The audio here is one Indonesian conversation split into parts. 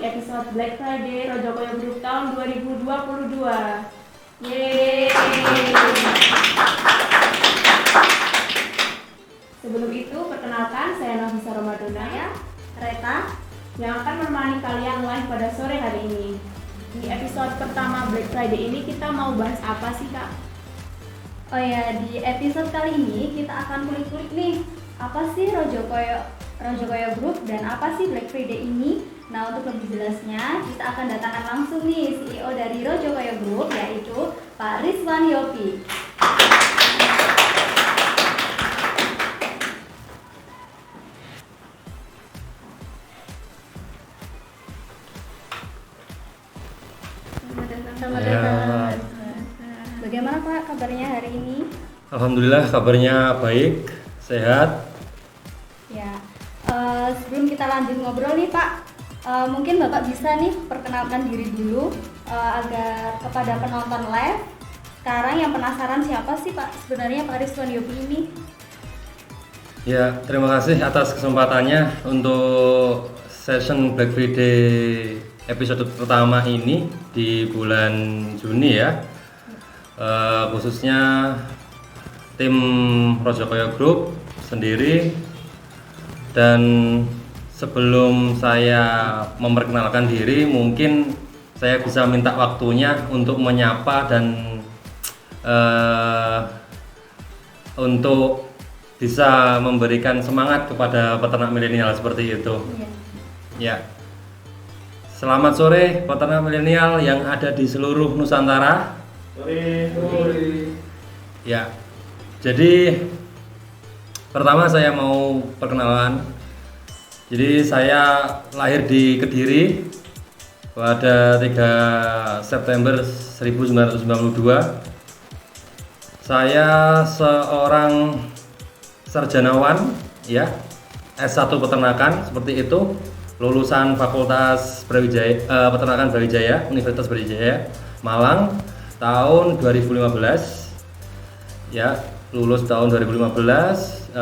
episode Black Friday Rojokoyo Group tahun 2022. Yeay! Sebelum itu, perkenalkan saya Nafisa Ramadona, Saya Reta yang akan menemani kalian live pada sore hari ini. Di episode pertama Black Friday ini kita mau bahas apa sih, Kak? Oh ya, di episode kali ini kita akan kulik-kulik nih, apa sih Rojokoyo Group dan apa sih Black Friday ini? Nah, untuk lebih jelasnya kita akan datangkan langsung nih CEO dari Rojokoyo Group, yaitu Pak Rizwan Yopi. Selamat datang. Bagaimana Pak kabarnya hari ini? Alhamdulillah kabarnya baik, sehat. Ya, sebelum kita lanjut ngobrol nih Pak, mungkin Bapak bisa nih perkenalkan diri dulu agar kepada penonton live sekarang yang penasaran siapa sih Pak sebenarnya Pak Rizwan Yopi ini? Ya, terima kasih atas kesempatannya untuk session Black Friday episode pertama ini di bulan Juni ya. Khususnya tim Rojokoyo Group sendiri. Dan sebelum saya memperkenalkan diri, mungkin saya bisa minta waktunya untuk menyapa dan untuk bisa memberikan semangat kepada peternak milenial seperti itu. Ya. Selamat sore peternak milenial yang ada di seluruh Nusantara. Sore. Ya. Jadi pertama saya mau perkenalan. Jadi saya lahir di Kediri pada 3 September 1992. Saya seorang sarjanawan ya, S1 peternakan seperti itu, lulusan Fakultas Peternakan Brawijaya, Universitas Brawijaya, Malang tahun 2015. Ya, lulus tahun 2015.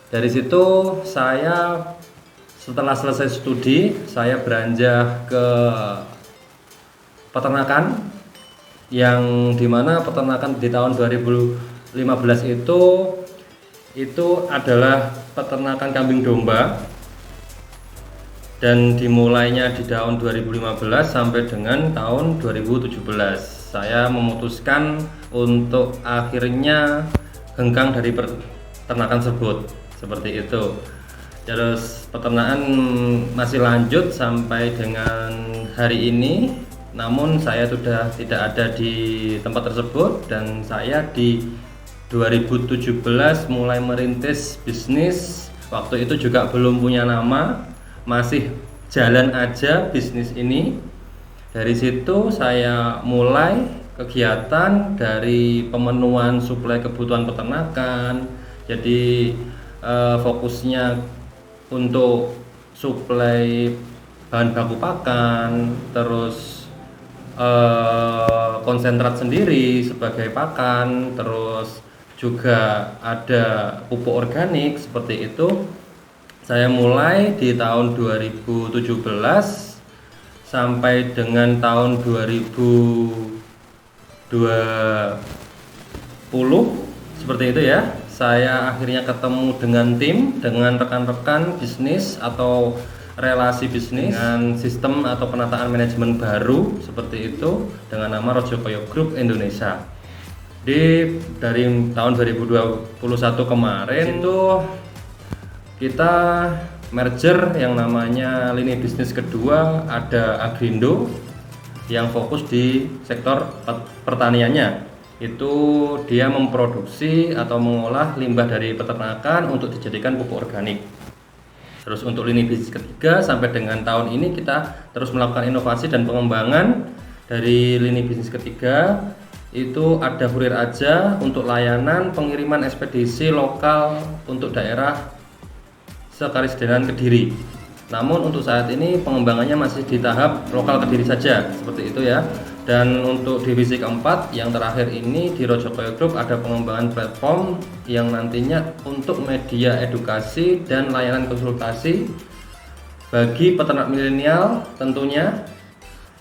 Dari situ saya setelah selesai studi saya beranjak ke peternakan, yang dimana peternakan di tahun 2015 itu adalah peternakan kambing domba, dan dimulainya di tahun 2015 sampai dengan tahun 2017. Saya memutuskan untuk akhirnya hengkang dari peternakan tersebut, seperti itu. Terus peternakan masih lanjut sampai dengan hari ini, namun saya sudah tidak ada di tempat tersebut, dan saya di 2017 mulai merintis bisnis. Waktu itu juga belum punya nama, masih jalan aja bisnis ini. Dari situ saya mulai kegiatan dari pemenuhan suplai kebutuhan peternakan. Jadi fokusnya untuk suplai bahan baku pakan, terus konsentrat sendiri sebagai pakan, terus juga ada pupuk organik seperti itu. Saya mulai di tahun 2017 sampai dengan tahun 2020 seperti itu ya. Saya akhirnya ketemu dengan rekan-rekan bisnis atau relasi bisnis dengan sistem atau penataan manajemen baru seperti itu dengan nama Rojokoyo Group Indonesia. Dari tahun 2021 kemarin itu kita merger yang namanya lini bisnis kedua, ada Agrindo yang fokus di sektor pertaniannya. Itu dia memproduksi atau mengolah limbah dari peternakan untuk dijadikan pupuk organik. Terus untuk lini bisnis ketiga sampai dengan tahun ini kita terus melakukan inovasi dan pengembangan. Dari lini bisnis ketiga itu ada Hurir Aja untuk layanan pengiriman ekspedisi lokal untuk daerah Sekarisedenan Kediri. Namun untuk saat ini pengembangannya masih di tahap lokal Kediri saja, seperti itu ya. Dan untuk divisi keempat yang terakhir ini di Rojokoyo Group ada pengembangan platform yang nantinya untuk media edukasi dan layanan konsultasi Bagi peternak milenial tentunya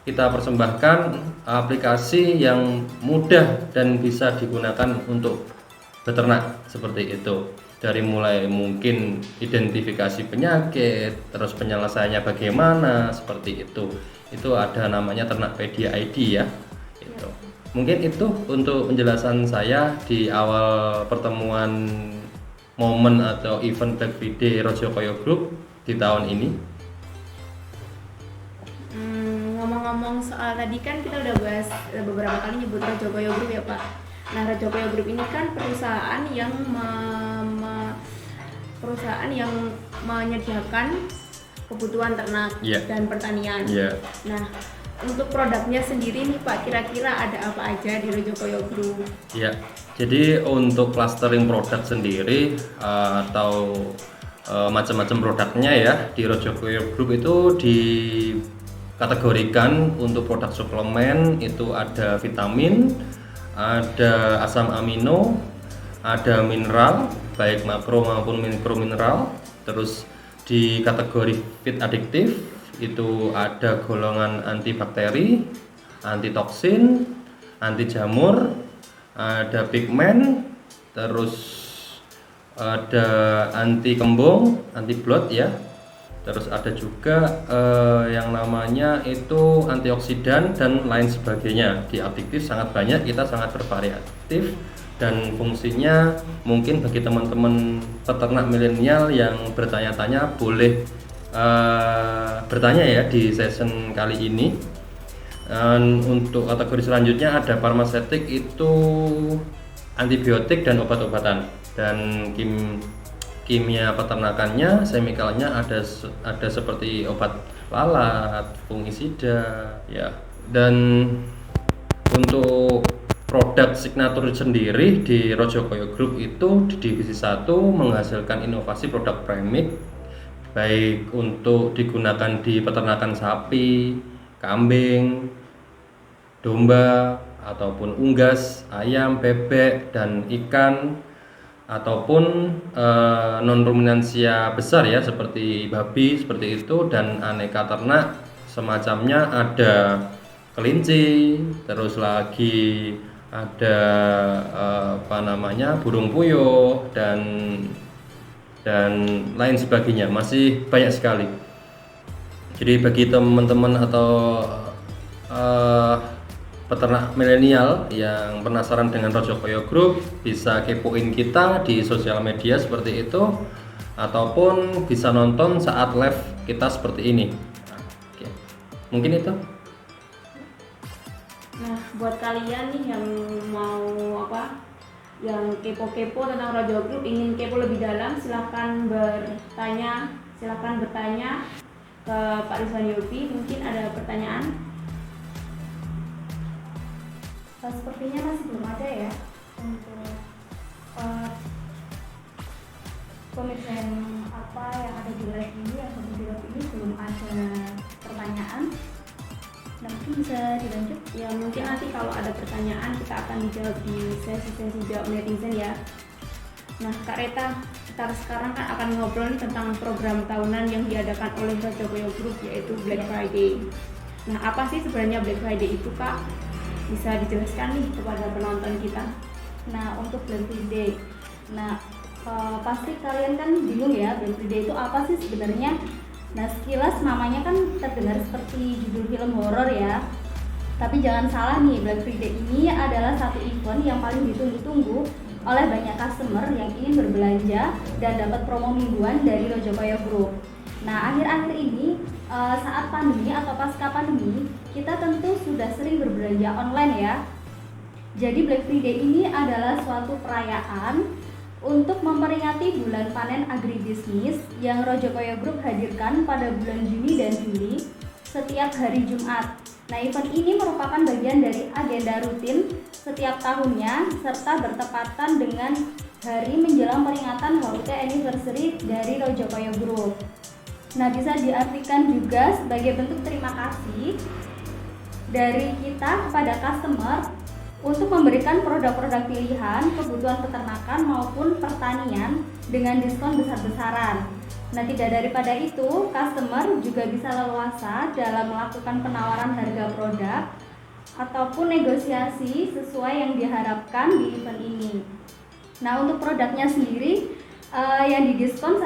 kita persembahkan aplikasi yang mudah dan bisa digunakan untuk beternak seperti itu. Dari mulai mungkin identifikasi penyakit, terus penyelesaiannya bagaimana, seperti itu. Itu ada namanya Ternakpedia ID ya. Itu. Mungkin itu untuk penjelasan saya di awal pertemuan momen atau event Black Friday Rojokoyo Group di tahun ini. Ngomong-ngomong soal tadi kan kita udah bahas beberapa kali nyebut Rojokoyo Group ya Pak. Nah, Rojokoyo Group ini kan perusahaan yang menyediakan kebutuhan ternak dan pertanian. Nah, untuk produknya sendiri nih Pak, kira-kira ada apa aja di Rojokoyo Group? Ya, jadi untuk clustering produk sendiri atau macam-macam produknya ya di Rojokoyo Group itu dikategorikan untuk produk suplemen itu ada vitamin, ada asam amino, ada mineral baik makro maupun mikro mineral. Terus di kategori feed adiktif itu ada golongan antibakteri, antitoksin, anti jamur, ada pigmen, terus ada anti kembung, anti blot ya. Terus ada juga yang namanya itu antioksidan dan lain sebagainya. Di adiktif sangat banyak, kita sangat bervariatif dan fungsinya mungkin bagi teman-teman peternak milenial yang bertanya-tanya boleh bertanya ya di session kali ini. Untuk kategori selanjutnya ada farmasetik itu antibiotik dan obat-obatan, dan kimia peternakannya, chemicalnya ada seperti obat lalat, fungisida ya. Dan untuk produk signature sendiri di Rojokoyo Group itu di divisi 1 menghasilkan inovasi produk premix baik untuk digunakan di peternakan sapi, kambing, domba ataupun unggas, ayam, bebek dan ikan, ataupun non ruminansia besar ya seperti babi seperti itu, dan aneka ternak semacamnya ada kelinci, terus lagi ada burung puyuh dan lain sebagainya, masih banyak sekali. Jadi bagi teman-teman atau peternak milenial yang penasaran dengan Rojokoyo Group bisa kepoin kita di sosial media seperti itu, ataupun bisa nonton saat live kita seperti ini. Oke. Mungkin itu. Nah, buat kalian nih yang mau yang kepo-kepo tentang Rojo Group, ingin kepo lebih dalam, silahkan bertanya ke Pak Rizwan Yopi. Mungkin ada pertanyaan? Sepertinya masih belum ada ya untuk pemeriksaan apa yang ada di live ini atau di live ini, belum ada pertanyaan. Nah, mungkin bisa dilanjut Ya, mungkin nanti kalau ada pertanyaan kita akan dijawab di sesi-sesi jawab netizen ya. Nah, Kak Reta, kita sekarang kan akan ngobrol nih tentang program tahunan yang diadakan oleh Rojokoyo Group, yaitu Black Friday. Nah, apa sih sebenarnya Black Friday itu, Kak? Bisa dijelaskan nih kepada penonton kita. Nah, untuk Black Friday, pasti kalian kan bingung ya, Black Friday itu apa sih sebenarnya? Nah, sekilas namanya kan terdengar seperti judul film horor ya. Tapi jangan salah nih, Black Friday ini adalah satu event yang paling ditunggu-tunggu oleh banyak customer yang ingin berbelanja dan dapat promo mingguan dari Rojokoyo Group. Nah, akhir-akhir ini saat pandemi atau pasca pandemi, kita tentu sudah sering berbelanja online ya. Jadi Black Friday ini adalah suatu perayaan untuk memperingati bulan panen agribisnis yang Rojokoyo Group hadirkan pada bulan Juni dan Juli setiap hari Jumat. Nah, event ini merupakan bagian dari agenda rutin setiap tahunnya serta bertepatan dengan hari menjelang peringatan HUT anniversary dari Rojokoyo Group. Nah, bisa diartikan juga sebagai bentuk terima kasih dari kita kepada customer untuk memberikan produk-produk pilihan kebutuhan peternakan maupun pertanian dengan diskon besar-besaran. Nah, tidak daripada itu, customer juga bisa leluasa dalam melakukan penawaran harga produk ataupun negosiasi sesuai yang diharapkan di event ini. Nah, untuk produknya sendiri yang didiskon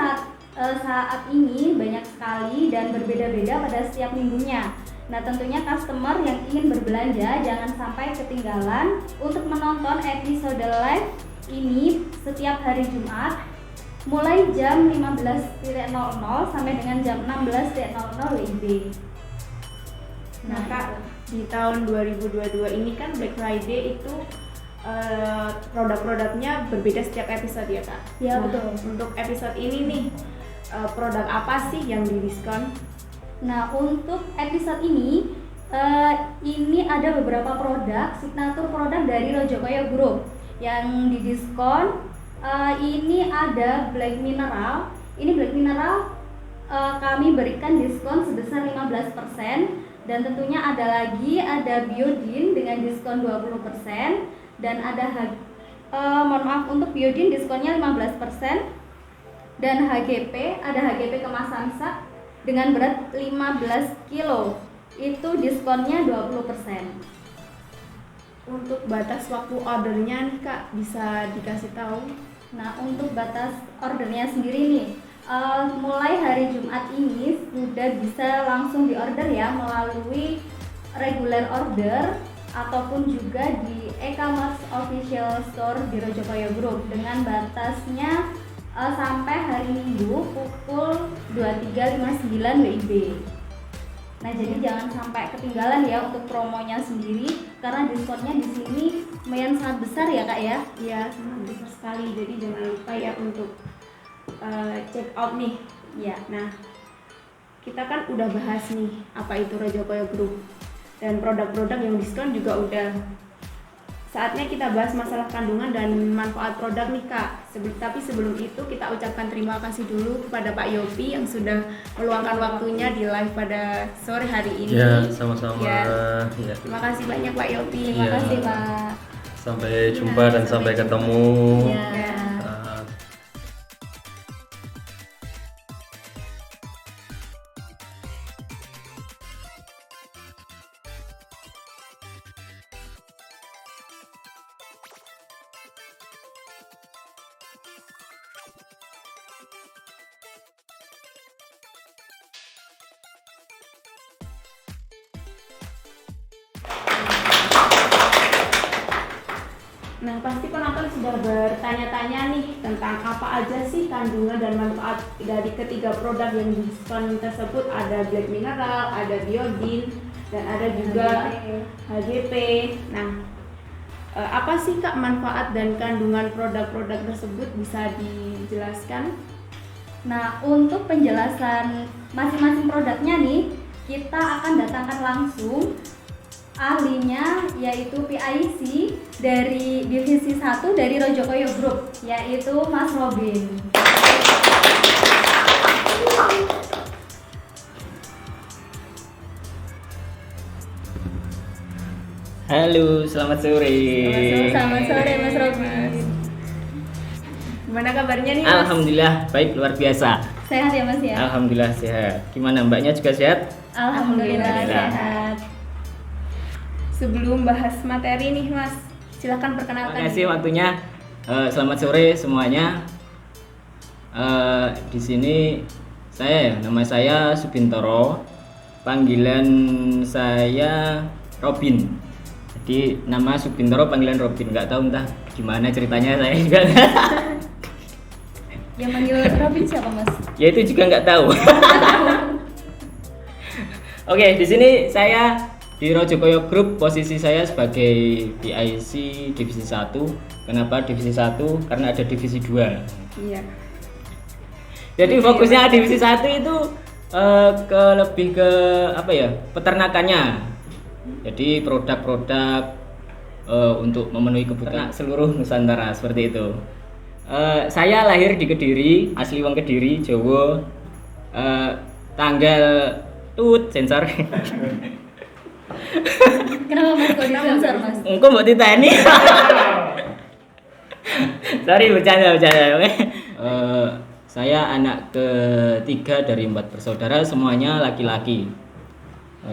saat ini banyak sekali dan berbeda-beda pada setiap minggunya. Nah, tentunya customer yang ingin berbelanja jangan sampai ketinggalan untuk menonton episode live ini setiap hari Jumat mulai jam 15.00 sampai dengan jam 16.00 WIB. Nah Kak, di tahun 2022 ini kan Black Friday itu produk-produknya berbeda setiap episode ya Kak? Ya, nah, betul. Untuk episode ini nih, produk apa sih yang didiskon? Nah, untuk episode ini ada beberapa produk, signature produk dari Rojokoyo Group yang didiskon. Ini ada Black Mineral. Ini Black Mineral kami berikan diskon sebesar 15%, dan tentunya ada Biodin dengan diskon 20%, dan untuk Biodin diskonnya 15%, dan ada HGP kemasan sak dengan berat 15 kilo, itu diskonnya 20%. Untuk batas waktu ordernya nih Kak, bisa dikasih tahu? Nah, untuk batas ordernya sendiri nih, mulai hari Jumat ini sudah bisa langsung diorder ya melalui regular order ataupun juga di e-commerce official store di Rojokoyo Group dengan batasnya sampai hari Minggu pukul 23.59 WIB. Nah, jadi jangan sampai ketinggalan ya untuk promonya sendiri, karena diskonnya di sini lumayan sangat besar ya Kak ya. Iya, sangat besar sekali. Jadi jangan lupa ya untuk check out nih. Ya. Nah, kita kan udah bahas nih apa itu Rojokoyo Group dan produk-produk yang diskon juga udah. Saatnya kita bahas masalah kandungan dan manfaat produk nih Kak. Tapi sebelum itu kita ucapkan terima kasih dulu kepada Pak Yopi yang sudah meluangkan waktunya di live pada sore hari ini. Ya, sama-sama. Ya. Ya. Terima kasih banyak Pak Yopi. Terima Iya. kasih Pak. Sampai jumpa dan sampai ketemu. Ya. Uh, Nah, pasti penonton sudah bertanya-tanya nih tentang apa aja sih kandungan dan manfaat dari ketiga produk yang diskon tersebut. Ada Black Mineral, ada Biodin, dan ada juga HGP. Nah, apa sih Kak manfaat dan kandungan produk-produk tersebut, bisa dijelaskan? Nah, untuk penjelasan masing-masing produknya nih, kita akan datangkan langsung ahlinya, yaitu PIC dari divisi 1 dari Rojokoyo Group, yaitu Mas Robin. Halo, selamat sore. Selamat sore Mas Robin. Gimana kabarnya nih Mas? Alhamdulillah baik, luar biasa. Sehat ya Mas ya? Alhamdulillah sehat. Gimana mbaknya juga sehat? Alhamdulillah Alhamdulillah. sehat. Sebelum bahas materi nih Mas, silakan Terima perkenalkan. kasih waktunya. Selamat sore semuanya. Di sini nama saya Subintoro. Panggilan saya Robin. Jadi nama Subintoro, panggilan Robin. Nggak tahu entah gimana ceritanya saya juga. Yang manggil Robin siapa Mas? Ya itu juga nggak tahu. Oke, di sini saya di Rojokoyo Group, posisi saya sebagai PIC divisi 1. Kenapa divisi 1? Karena ada divisi 2. Iya. Jadi fokusnya divisi 1 itu lebih ke apa ya? Peternakannya. Jadi produk-produk untuk memenuhi kebutuhan seluruh Nusantara, seperti itu. Saya lahir di Kediri, asli wong Kediri, Jawa. Tanggal sensor. Kenapa Mas kok disensor Mas? Engko mbok diteni. Sorry bercanda. Saya anak ketiga dari 4 bersaudara, semuanya laki-laki.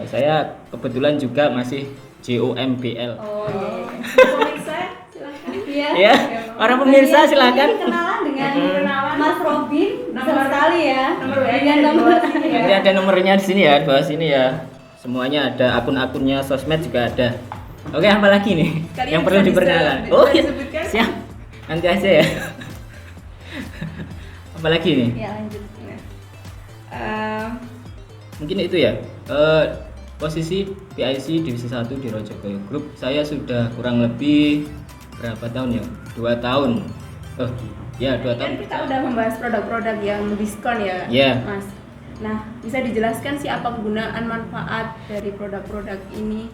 Saya kebetulan juga masih JOMBL. Oh iya. Pemirsa, silakan. Iya. Ya, para pemirsa silakan. Ini kenalan dengan Kenalan. Mas Robin. Besar Nomor- sekali ya. nomor WA-nya Dengan di nomor bawah sini Nanti ada nomornya di sini ya, di bawah sini ya. Semuanya ada, akun-akunnya sosmed juga ada. Oke, apa lagi nih Kalian yang perlu bisa diperkenalkan? bisa Oh iya, disebutkan? siap. Nanti aja ya. Apa lagi nih? Ya lanjut. Eh, Mungkin itu ya. Posisi PIC Divisi 1 di Rojokoyo Group, saya sudah kurang lebih berapa tahun ya? 2 tahun. Oh, ya 2 tahun. Kan kita udah membahas produk-produk yang diskon ya, Iya. Mas. Nah, bisa dijelaskan sih apa kegunaan manfaat dari produk-produk ini?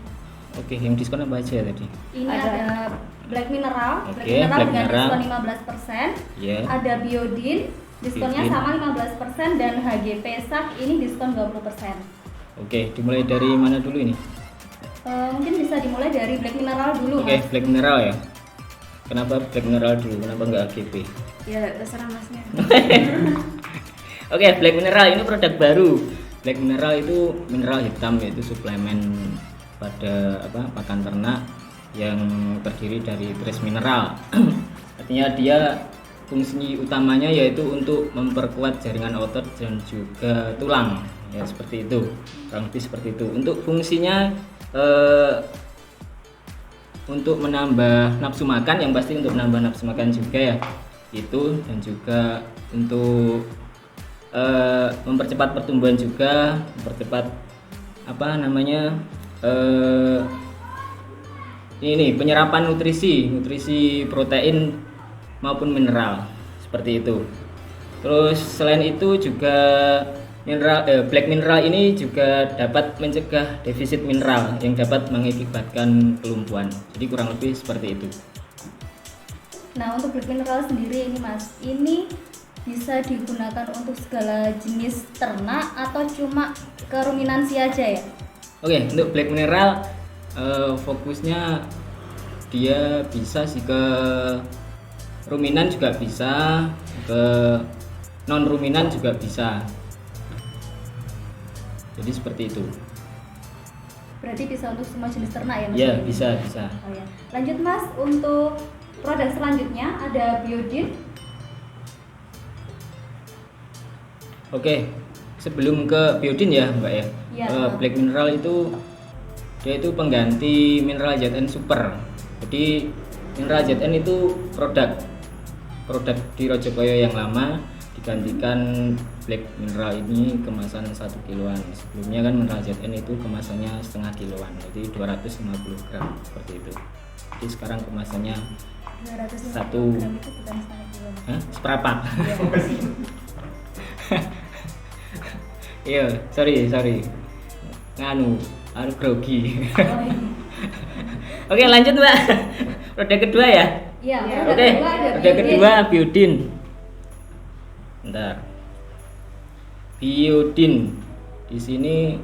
Oke, yang diskon apa aja tadi? Ini Ada. ada Black Mineral, Oke, Black Mineral Black dengan Mineral. diskon 15%. Ya. Ada Biodin, diskonnya Biodin. sama 15% dan HGP SAK ini diskon 20%. Oke, dimulai dari mana dulu ini? Mungkin bisa dimulai dari Black Mineral dulu, Oke, Mas. Black Mineral ya. Kenapa Black Mineral dulu? Kenapa nggak AGP? Ya, terserah Masnya. Oke, Black Mineral ini produk baru. Black Mineral itu mineral hitam, yaitu suplemen pada pakan ternak yang terdiri dari trace mineral. Artinya dia fungsi utamanya yaitu untuk memperkuat jaringan otot dan juga tulang. Ya seperti itu, kurang lebih seperti itu. Untuk fungsinya untuk menambah nafsu makan, yang pasti untuk menambah nafsu makan juga ya. Itu dan juga untuk mempercepat pertumbuhan juga, mempercepat ini penyerapan nutrisi protein maupun mineral seperti itu. Terus selain itu juga Black Mineral ini juga dapat mencegah defisit mineral yang dapat mengakibatkan kelumpuhan. Jadi kurang lebih seperti itu. Nah, untuk Black Mineral sendiri ini, Mas, ini bisa digunakan untuk segala jenis ternak atau cuma ke ruminansi aja ya? Oke, untuk Black Mineral fokusnya dia bisa sih ke ruminan juga bisa, ke non ruminan juga bisa. Jadi seperti itu. Berarti bisa untuk semua jenis ternak ya, Mas? Ya, bisa. Oh ya. Lanjut, Mas, untuk produk selanjutnya ada Biodin. Oke, sebelum ke Biodin ya Mbak ya. Iya. Black Mineral itu dia itu pengganti mineral ZN Super. Jadi mineral ZN itu produk di Rojokoyo yang lama, digantikan Black Mineral ini kemasan 1 kiloan. Sebelumnya kan mineral ZN itu kemasannya setengah kiloan, jadi 250 gram seperti itu. Jadi sekarang kemasannya 250 Satu. gram itu bukan setengah kilo. seperempat. Ya. Iya, sorry. Nganu grogi. Oh, iya. Oke, lanjut Mbak. Produk kedua ya. Iya, Ya, produk Oke, kedua ada produk Biodin. kedua Biodin. Bentar. Biodin. Di sini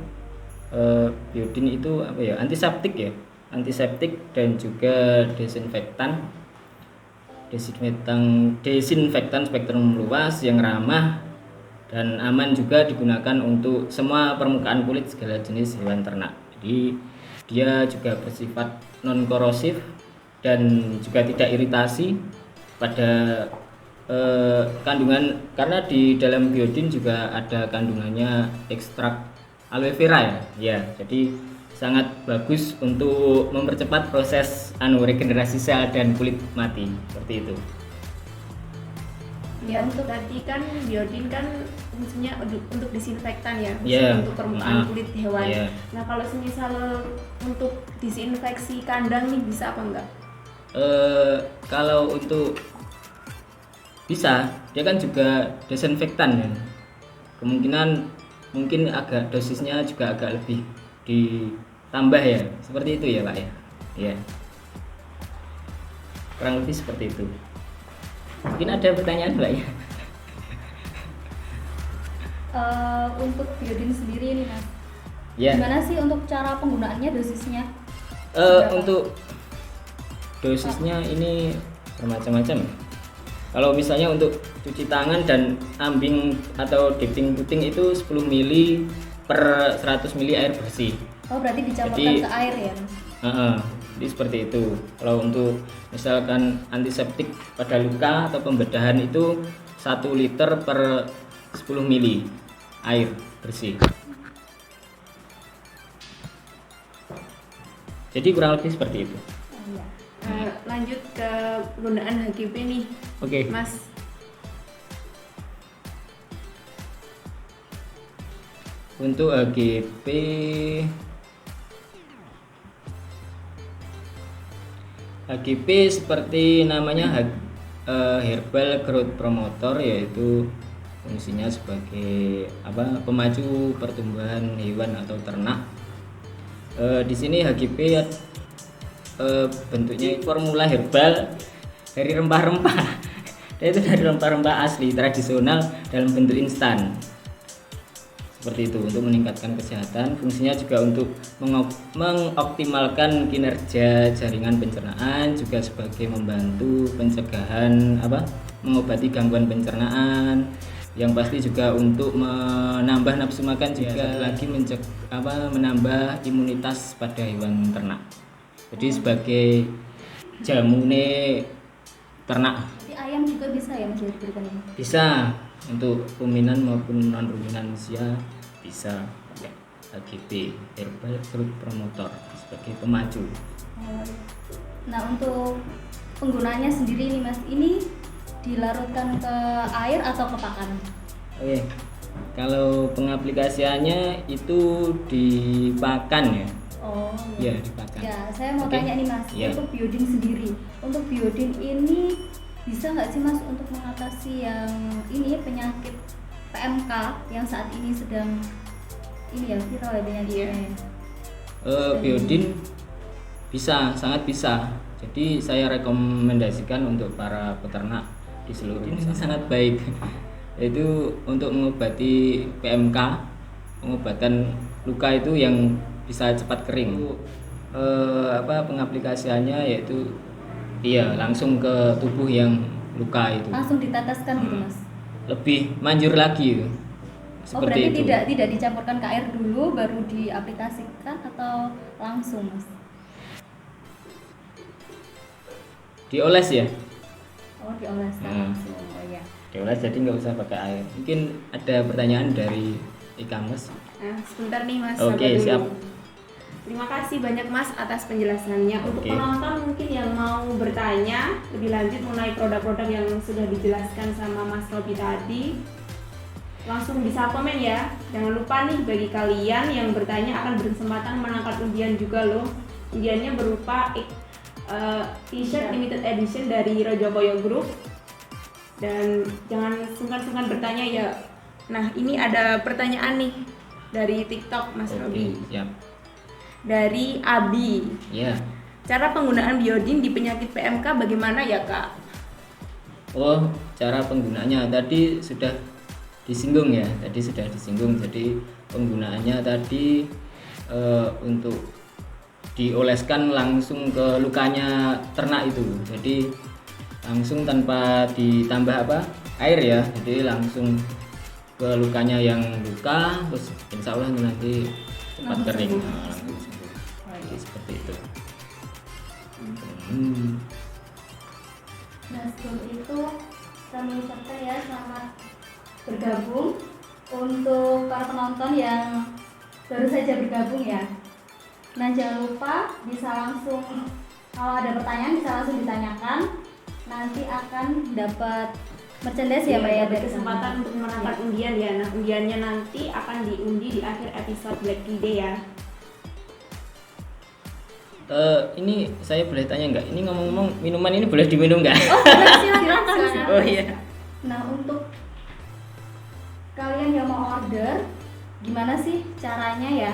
Biodin itu apa ya? Antiseptik ya. Antiseptik dan juga desinfektan. Desinfektan spektrum luas yang ramah dan aman, juga digunakan untuk semua permukaan kulit segala jenis hewan ternak. Jadi dia juga bersifat non korosif dan juga tidak iritasi pada kandungan, karena di dalam Biodin juga ada kandungannya ekstrak aloe vera ya. Ya, jadi sangat bagus untuk mempercepat proses regenerasi sel dan kulit mati seperti itu. Ya, untuk tadi kan Biodin kan fungsinya untuk disinfektan ya, Iya. untuk permukaan Nah, kulit hewan. iya. Nah, kalau semisal untuk disinfeksi kandang nih bisa apa enggak? Kalau untuk bisa, dia kan juga desinfektan ya. Kemungkinan mungkin agak dosisnya juga agak lebih ditambah ya, seperti itu ya Pak ya. Ya. Kurang lebih seperti itu. Mungkin ada pertanyaan Mbak ya? Untuk Biodin sendiri ini, Mas. Ya. Gimana sih untuk cara penggunaannya, dosisnya? Berapa? Untuk dosisnya ini bermacam-macam ya. Kalau misalnya untuk cuci tangan dan ambing atau dipping puting itu 10 ml per 100 ml air bersih. Oh, berarti dicampurkan Jadi- ke air ya, Mas? Jadi seperti itu. Kalau untuk misalkan antiseptik pada luka atau pembedahan itu 1 liter per 10 ml air bersih. Jadi kurang lebih seperti itu. Oh, iya. Lanjut ke penggunaan HGP nih, Oke. Mas. Untuk HGP seperti namanya herbal growth promoter, yaitu fungsinya sebagai pemacu pertumbuhan hewan atau ternak. Di sini HGP bentuknya formula herbal dari rempah-rempah. Itu dari rempah-rempah asli tradisional dalam bentuk instan. Seperti itu, untuk meningkatkan kesehatan. Fungsinya juga untuk mengoptimalkan kinerja jaringan pencernaan, juga sebagai membantu pencegahan mengobati gangguan pencernaan. Yang pasti juga untuk menambah nafsu makan, juga lagi menambah imunitas pada hewan ternak. Jadi sebagai jamune ternak. Jadi ayam juga bisa ya, Mas, diberikan ini? Bisa untuk ruminan maupun non ruminan manusia, bisa pakai HGP herbal growth promoter sebagai pemacu. Nah, untuk penggunaannya sendiri nih, Mas, ini dilarutkan ke air atau ke pakan? Oke, kalau pengaplikasiannya itu dipakan ya. Oh, Iya, dipakan. ya, saya mau Oke. tanya nih, Mas, Iya. untuk biodin sendiri. Untuk biodin ini bisa nggak sih, Mas, untuk mengatasi yang ini penyakit PMK yang saat ini sedang ini ya viral ya penyakitnya? Biodin bisa, sangat bisa. Jadi saya rekomendasikan untuk para peternak di seluruh Indonesia sangat baik. Yaitu untuk mengobati PMK, pengobatan luka itu yang bisa cepat kering. Pengaplikasiannya yaitu langsung ke tubuh yang luka itu. Langsung diteteskan gitu, Mas? Lebih manjur lagi itu. Oh, berarti tidak dicampurkan ke air dulu baru diaplikasikan atau langsung, Mas? Dioles ya. Oh, dioleskan langsung. Oh iya. Dioles, jadi nggak usah pakai air. Mungkin ada pertanyaan dari e-commerce. Nah, sebentar nih, Mas. Oke, sabar dulu. siap. Terima kasih banyak, Mas, atas penjelasannya. Untuk Oke. penonton mungkin yang mau bertanya lebih lanjut mengenai produk-produk yang sudah dijelaskan sama Mas Robi tadi, langsung bisa komen ya. Jangan lupa nih, bagi kalian yang bertanya akan berkesempatan menangkap undian juga loh. Undiannya berupa t-shirt limited edition dari Rojokoyo Group. Dan jangan sungkan-sungkan bertanya ya. Nah, ini ada pertanyaan nih dari TikTok, Mas Robi. Siap. Dari Abi. Ya. Cara penggunaan biodin di penyakit PMK bagaimana ya, Kak? Oh, cara penggunaannya tadi sudah disinggung ya. Jadi penggunaannya tadi untuk dioleskan langsung ke lukanya ternak itu. Jadi langsung tanpa ditambah air ya. Jadi langsung ke lukanya yang luka, terus insya Allah nanti cepat Langsung kering. sembuh. Nah, langsung sembuh. Jadi seperti itu. Nah, sebelum itu kami ucapkan ya selamat bergabung untuk para penonton yang baru saja bergabung ya. Nah, jangan lupa bisa langsung, kalau ada pertanyaan bisa langsung ditanyakan. Nanti akan dapat merchandise ya, Mbak ya, dari kesempatan untuk menangkap undian ya. Nah, undiannya nanti akan diundi di akhir episode Black Friday ya. Ini saya boleh tanya nggak? Ini ngomong-ngomong minuman ini boleh diminum nggak? Oh, silakan. Oh iya. Nah, untuk kalian yang mau order, gimana sih caranya ya?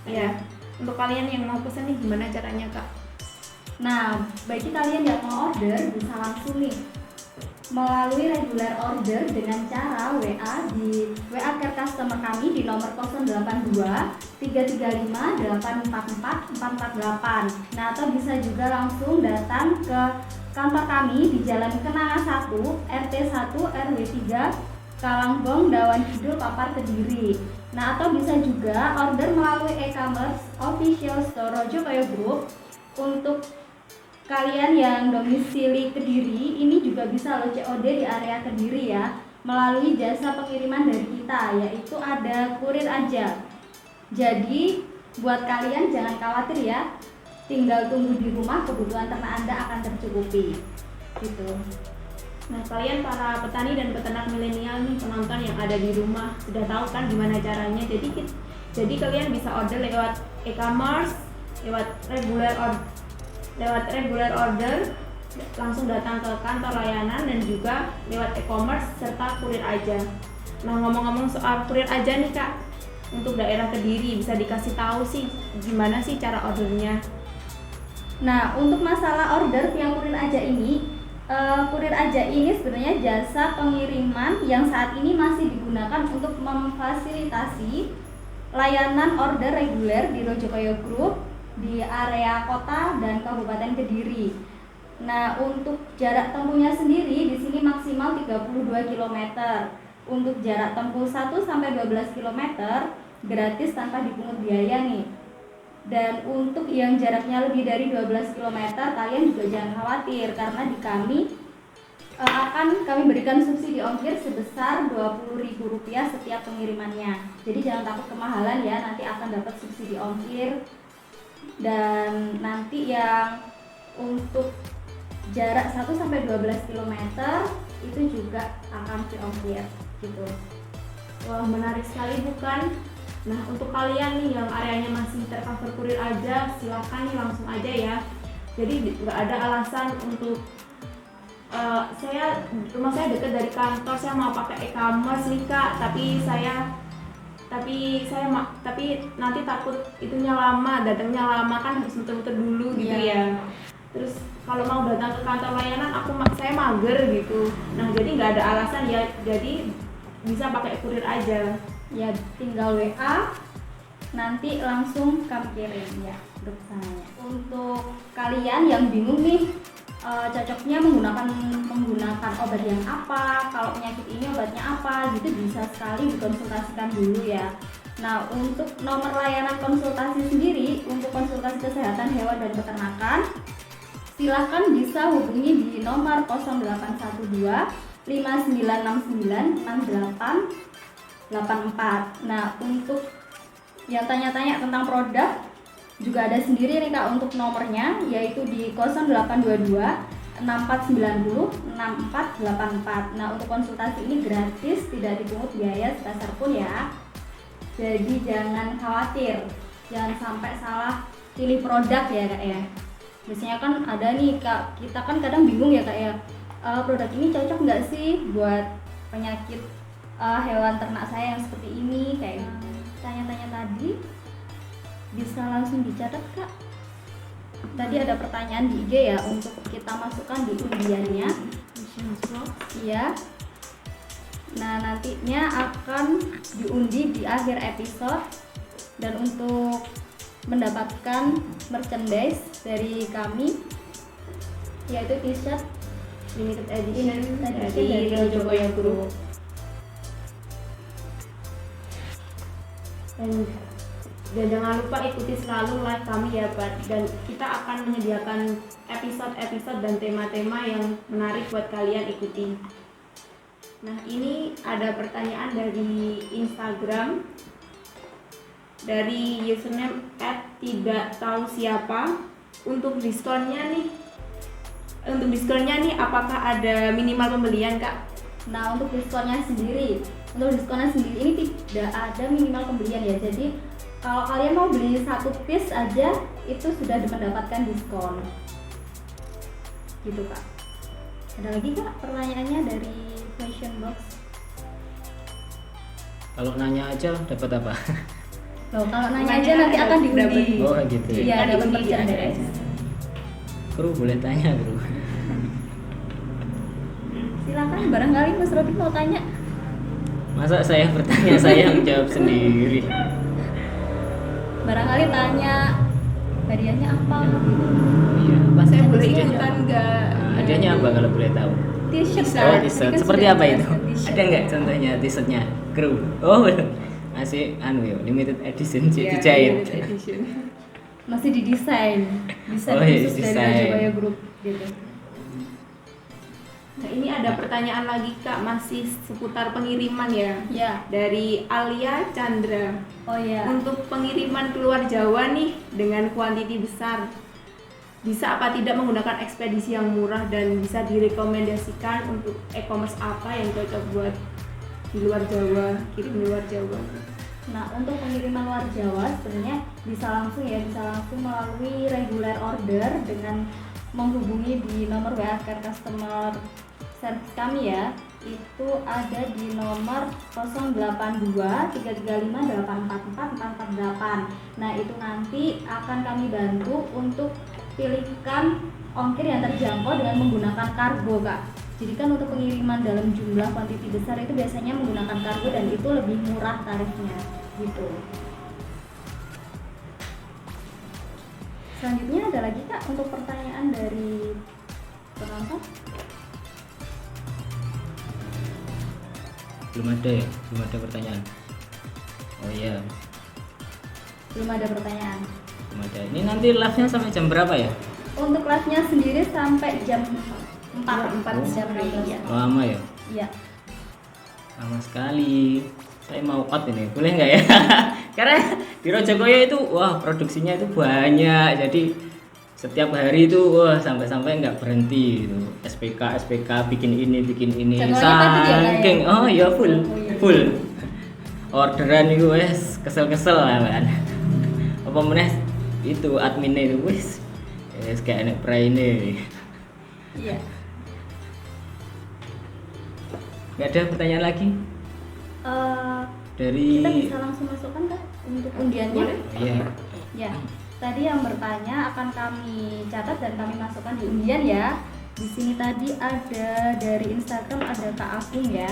Ya, untuk kalian yang mau pesan nih gimana caranya, Kak? Nah, bagi kalian yang mau order bisa langsung nih melalui regular order dengan cara WA di WA care customer kami di nomor 082 335 844 448. Nah, atau bisa juga langsung datang ke kantor kami di Jalan Kenanga 1, RT 1, RW 3, Kalangbong, Dawan Kidul, Papar, Kediri. Nah, atau bisa juga order melalui e-commerce official store Rojokoyo Group. Untuk kalian yang domisili Kediri, ini juga bisa lo COD di area Kediri ya, melalui jasa pengiriman dari kita, yaitu ada Kurir Aja. Jadi buat kalian jangan khawatir ya, tinggal tunggu di rumah, kebutuhan ternak Anda akan tercukupi gitu. Nah, kalian para petani dan peternak milenial nih, penonton yang ada di rumah, sudah tahu kan gimana caranya. Jadi kalian bisa order lewat e-commerce, lewat regular order, langsung datang ke kantor layanan, dan juga lewat e-commerce serta Kurir Aja. Nah, ngomong-ngomong soal Kurir Aja nih Kak, untuk daerah Kediri bisa dikasih tahu sih gimana sih cara ordernya? Nah, untuk masalah order via Kurir Aja ini, Kurir Aja ini sebenarnya jasa pengiriman yang saat ini masih digunakan untuk memfasilitasi layanan order reguler di Rojokoyo Group di area kota dan Kabupaten Kediri. Nah, untuk jarak tempuhnya sendiri di sini maksimal 32 km. Untuk jarak tempuh 1 sampai 12 km gratis tanpa dipungut biaya nih. Dan untuk yang jaraknya lebih dari 12 km, kalian juga jangan khawatir karena di kami akan kami berikan subsidi ongkir sebesar Rp20.000 setiap pengirimannya. Jadi jangan takut kemahalan ya, nanti akan dapat subsidi ongkir. Dan nanti yang untuk jarak 1 sampai 12 km itu juga akan free ongkir gitu. Wah, menarik sekali bukan? Nah, untuk kalian nih yang areanya masih tercover Kurir Aja, silakan nih langsung aja ya. Jadi nggak ada alasan untuk rumah saya dekat dari kantor, saya mau pakai e-commerce nih Kak, tapi nanti takut itunya lama, datangnya lama, kan harus muter-muter dulu gitu ya. Terus kalau mau datang ke kantor layanan saya mager gitu. Nah, jadi nggak ada alasan ya, jadi bisa pakai Kurir Aja. Ya, tinggal WA, nanti langsung kami kirim ya pesanannya. Untuk kalian yang bingung nih, cocoknya menggunakan obat yang apa, kalau penyakit ini obatnya apa gitu, bisa sekali dikonsultasikan dulu ya. Nah, untuk nomor layanan konsultasi sendiri, untuk konsultasi kesehatan hewan dan peternakan, silakan bisa hubungi di nomor 0812 5969 6884. Nah, untuk yang tanya-tanya tentang produk juga ada sendiri nih Kak untuk nomornya, yaitu di 0822 6490 6484. Nah, untuk konsultasi ini gratis, tidak dipungut biaya sebesar pun ya. Jadi jangan khawatir, jangan sampai salah pilih produk ya Kak ya. Biasanya kan ada nih Kak, kita kan kadang bingung ya Kak ya, produk ini cocok nggak sih buat penyakit hewan ternak saya yang seperti ini, kayak tanya-tanya tadi bisa langsung dicatat Kak. Tadi ada pertanyaan di IG ya, untuk kita masukkan di undiannya. Iya. Nah, nantinya akan diundi di akhir episode. Dan untuk mendapatkan merchandise dari kami, yaitu t-shirt limited edition dari Rojokoyo Group. Dan jangan lupa ikuti selalu live kami ya Pak, dan kita akan menyediakan episode-episode dan tema-tema yang menarik buat kalian ikuti. Nah, ini ada pertanyaan dari Instagram dari username @tidak-tahu-siapa. Untuk diskonnya nih apakah ada minimal pembelian Kak? Nah, untuk diskonnya sendiri ini tidak ada minimal pembelian ya. Jadi kalau kalian mau beli satu piece aja itu sudah mendapatkan diskon gitu Kak. Ada lagi Kak pertanyaannya dari question box? Kalau nanya aja dapat apa? Loh, kalau nanya aja nanti akan diundi. Oh gitu ya. Iya, dapat merchandise. Kru boleh tanya kru. Silakan, barangkali Mas Robin mau tanya. Masa saya bertanya, saya yang jawab sendiri. Barangkali tanya hadiahnya apa gitu. Iya, Saya boleh ikutan nggak? Hadiahnya apa kalau boleh tahu? T-shirt. Oh, t-shirt. Kan Seperti sudah apa jelas itu? kan t-shirt. Ada nggak contohnya t-shirtnya? Kru. Oh, belum. Masih limited edition Iya, dijahit. limited edition. Masih didesain Oh, iya, khusus dari desain. Rajabaya Group gitu. Nah, ini ada pertanyaan lagi Kak, masih seputar pengiriman ya. Ya. Dari Alia Chandra. Oh ya. Untuk pengiriman keluar Jawa nih dengan kuantiti besar, bisa apa tidak menggunakan ekspedisi yang murah dan bisa direkomendasikan untuk e-commerce apa yang cocok buat di luar Jawa, kirim di luar Jawa? Nah, untuk pengiriman luar Jawa sebenarnya bisa langsung melalui regular order dengan menghubungi di nomor WA Care Customer Service kami ya. Itu ada di nomor 082 335 844 448. Nah, itu nanti akan kami bantu untuk pilihkan ongkir yang terjangkau dengan menggunakan kargo, Kak. Jadi kan untuk pengiriman dalam jumlah kuantiti besar itu biasanya menggunakan kargo dan itu lebih murah tarifnya gitu. Selanjutnya ada lagi Kak untuk pertanyaan dari penonton? Belum ada ya? Belum ada pertanyaan. Oh iya, Belum ada pertanyaan. belum ada. Ini nanti live-nya sampai jam berapa ya? Untuk kelasnya sendiri sampai jam 4 jam 16 ya. Lama ya? Iya. Lama sekali. Saya mau out ini, boleh nggak ya? Karena di Rajakoya itu, wah produksinya itu banyak. Jadi setiap hari itu, wah sampai-sampai nggak berhenti itu. SPK bikin ini. Jadwalnya pasti dia nggak ya? Saking, oh ya full, Oh, iya. full. Orderan itu wes kesel-kesel lah kan. Apa meneh itu adminnya itu wes kayak enek pra ini. Iya. Nggak ada pertanyaan lagi dari Kita bisa langsung masukkan Kak untuk undiannya. Boleh. Iya. Ya. Tadi yang bertanya akan kami catat dan kami masukkan di undian ya. Di sini tadi ada dari Instagram ada Kak Agung ya.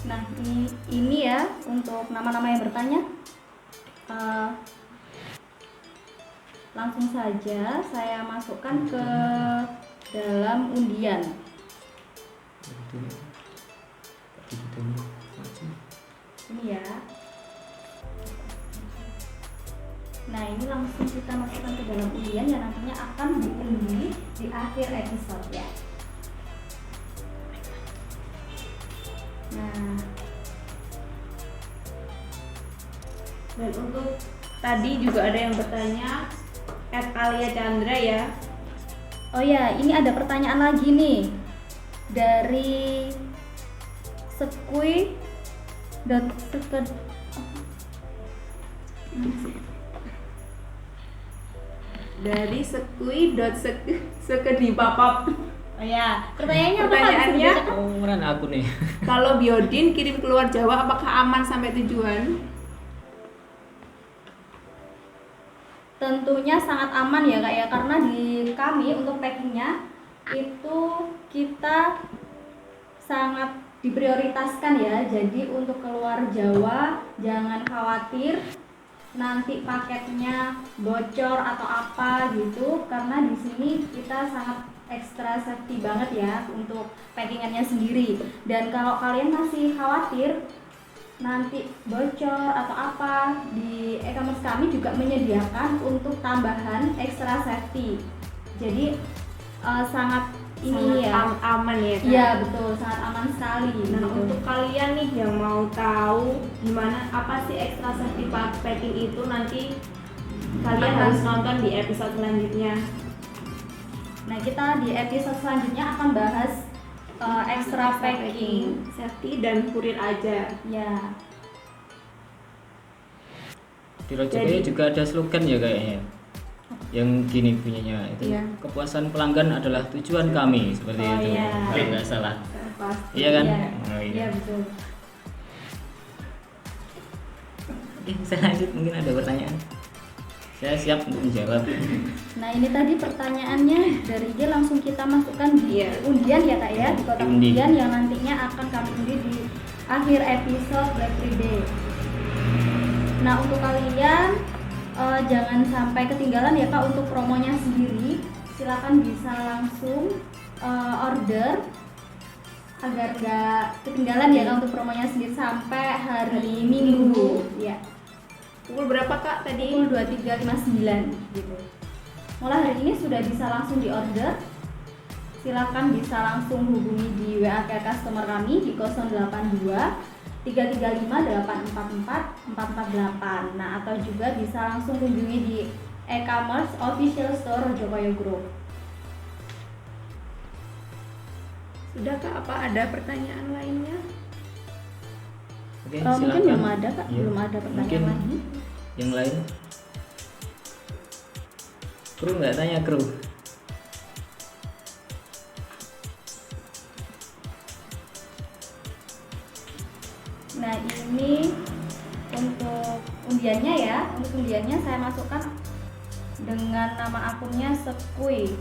Nah, ini ya untuk nama-nama yang bertanya. Langsung saja saya masukkan ke dalam undian. Ini ya. Nah, ini langsung kita masukkan ke dalam undian yang nantinya akan diundi di akhir episode ya. Nah, Dan untuk tadi juga ada yang bertanya @Alia Chandra ya. oh ya, ini ada pertanyaan lagi nih dari Sekui Dari sekui.sekedipapap. Oh ya, pertanyaannya apa? Kak? Pertanyaannya, Bisa dibaca? Umuran aku nih. kalau biodin kirim keluar Jawa apakah aman sampai tujuan? Tentunya sangat aman ya Kak ya, karena di kami untuk packingnya itu kita sangat diprioritaskan ya. Jadi untuk keluar Jawa jangan khawatir nanti paketnya bocor atau apa gitu, karena di sini kita sangat ekstra safety banget ya untuk packingannya sendiri. Dan kalau kalian masih khawatir nanti bocor atau apa, di e-commerce kami juga menyediakan untuk tambahan ekstra safety. Jadi sangat ini Sangat ya. aman ya Kak? Iya betul, sangat aman sekali. Nah, gitu. untuk kalian nih yang mau tahu gimana apa sih extra safety packing itu, nanti kalian harus nonton di episode selanjutnya. Nah, kita di episode selanjutnya akan bahas extra packing. safety dan kurir aja. Ya. Di Rajakoya juga ada slogan ya kayaknya. Yang gini bunyinya itu. Iya. Kepuasan pelanggan adalah tujuan kami, seperti Oh, itu. iya. Kalau nggak salah. Pasti. Iya kan? Iya. Oh, Iya betul. Saya lanjut, mungkin ada pertanyaan. Saya siap untuk menjawab. Nah ini tadi pertanyaannya dari IG langsung kita masukkan di Iya. undian ya kak ya, di kotak Undi. undian yang nantinya akan kami undi di akhir episode Black Friday. Nah untuk kalian jangan sampai ketinggalan ya kak untuk promonya sendiri. Silakan bisa langsung order agar nggak ketinggalan ya kak untuk promonya sendiri sampai hari Minggu. Ya. Pukul berapa kak tadi? Pukul 23.59 gitu. Mulai hari ini sudah bisa langsung diorder. Silakan bisa langsung hubungi di WA care customer kami di 082 335 844 448. Nah, atau juga bisa langsung kunjungi di e-commerce official store Rojokoyo Group. Sudah kak, apa ada pertanyaan lainnya? Oke, Mungkin silakan. belum ada kak, Iya. belum ada pertanyaan Mungkin lagi. yang lain. Kru nggak tanya kru. Nah ini untuk undiannya ya, untuk undiannya saya masukkan dengan nama akunnya Sekui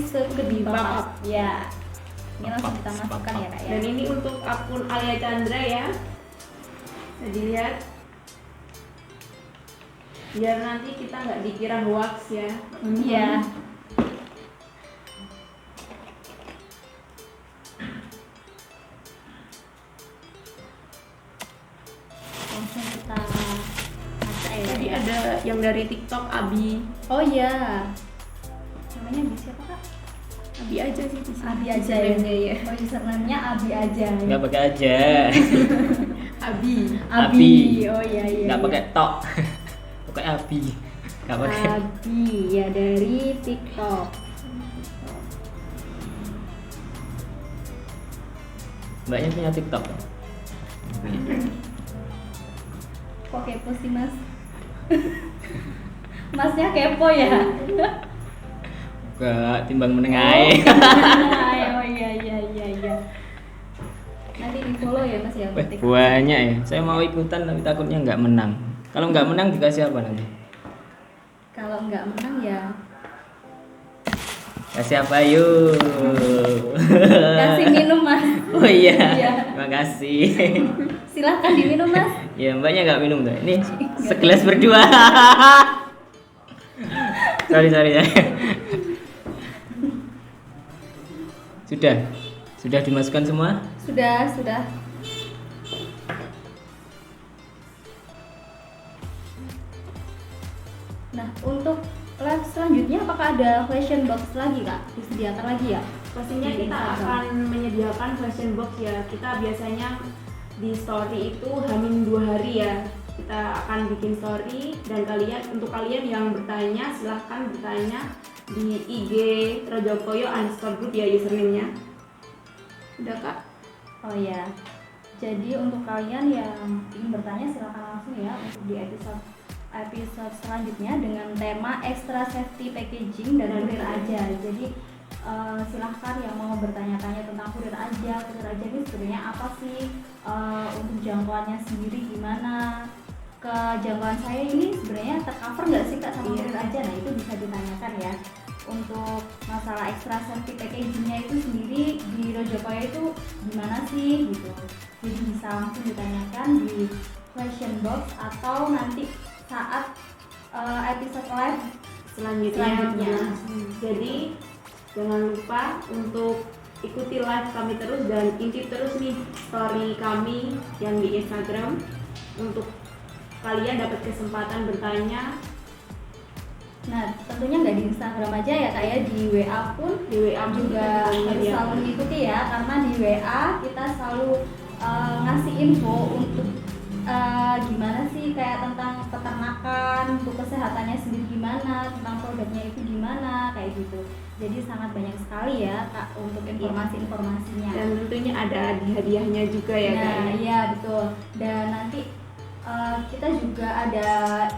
Sekedibab ya. Ini langsung kita masukkan ya kak ya. Dan ini untuk akun Alia Chandra ya. Bisa dilihat. Biar nanti kita nggak dikira hoax ya. Iya. Langsung kita baca ya. Tadi ada yang dari TikTok Abi. Oh iya. Namanya Abi siapa kak? Abi aja sih di sini. Abi aja ya. Username-nya ya. Oh username-nya Abi aja. Nggak pakai aja. Abi. Abi. Oh iya iya. Nggak iya. pakai tok. Pakai abi. Nggak pakai. Abi ya dari TikTok. Mbaknya punya TikTok. Kok kepo sih mas? Masnya kepo ya? Enggak, timbang menengai. Oh iya iya iya iya. Nanti di follow ya mas ya. Wah, TikTok. banyak ya. Saya mau ikutan tapi takutnya nggak menang. Kalau nggak menang dikasih apa nanti? Kalau nggak menang ya Kasih apa yuk? kasih minum mas. Oh iya. Iya. Terima kasih. Silahkan diminum mas. Ya mbaknya nggak minum tuh. Ini segelas berdua. sorry ya. Sudah dimasukkan semua? Sudah. Nah untuk live selanjutnya apakah ada question box lagi kak? Disediakan lagi ya? Pastinya Di kita Instagram. akan menyediakan question box ya. Kita biasanya di story itu hamin 2 hari ya. Kita akan bikin story dan untuk kalian yang bertanya silahkan bertanya di IG Rojokoyo_group ya username-nya. Udah kak? Oh ya. Jadi untuk kalian yang ingin bertanya silahkan langsung ya untuk di episode selanjutnya dengan tema extra safety packaging dan kurir aja. Jadi silahkan yang mau bertanya-tanya tentang kurir aja ini sebenarnya apa sih, untuk jangkauannya sendiri gimana, kejangkauan saya ini sebenarnya tercover nggak sih kak sama kurir aja. Nah itu bisa ditanyakan ya. Untuk masalah extra safety packagingnya itu sendiri di Rojokoyo itu gimana sih gitu. Jadi bisa langsung ditanyakan di question box atau nanti saat episode live Selanjutnya. berlangsung. Jadi jangan lupa untuk ikuti live kami terus dan intip terus nih story kami yang di Instagram untuk kalian dapat kesempatan bertanya. Nah tentunya nggak di Instagram aja ya kak ya, di WA pun Di WA juga harus selalu mengikuti ya, karena di WA kita selalu ngasih info untuk gimana sih kayak tentang peternakan, untuk kesehatannya sendiri gimana, tentang produknya itu gimana kayak gitu. Jadi sangat banyak sekali ya kak untuk informasi-informasinya. Dan tentunya ada hadiahnya juga ya kak. Nah iya betul. Dan nanti kita juga ada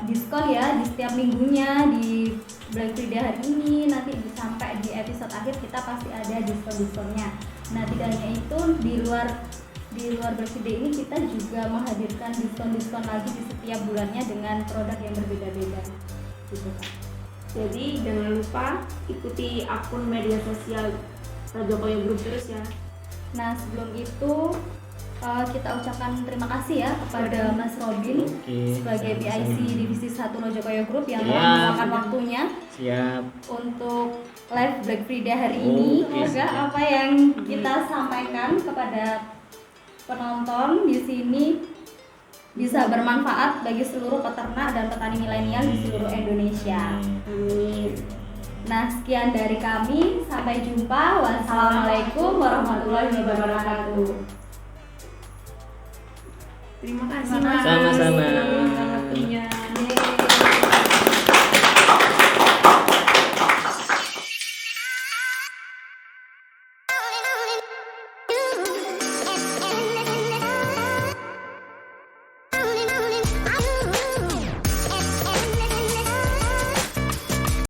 diskon ya di setiap minggunya di Black Friday hari ini. Nanti sampai di episode akhir kita pasti ada diskon-diskonnya. Nah tidak hanya itu, di luar di luar Black Friday ini kita juga menghadirkan diskon-diskon lagi di setiap bulannya dengan produk yang berbeda-beda gitu Kak. Jadi jangan lupa ikuti akun media sosial Rajokoyo Group terus ya. Nah sebelum itu kita ucapkan terima kasih ya kepada Mas Robin Oke, sebagai BIC sama-sama. Divisi 1 Rajokoyo Group yang Siap. telah meluangkan waktunya Siap. untuk live Black Friday hari ini. Oke, Semoga siap. apa yang kita sampaikan kepada penonton di sini bisa bermanfaat bagi seluruh peternak dan petani milenial di seluruh Indonesia. Amin. Nah, sekian dari kami. Sampai jumpa. Wassalamualaikum warahmatullahi wabarakatuh. Terima kasih Sama-sama. Mas. Sama-sama. Selamat waktunya.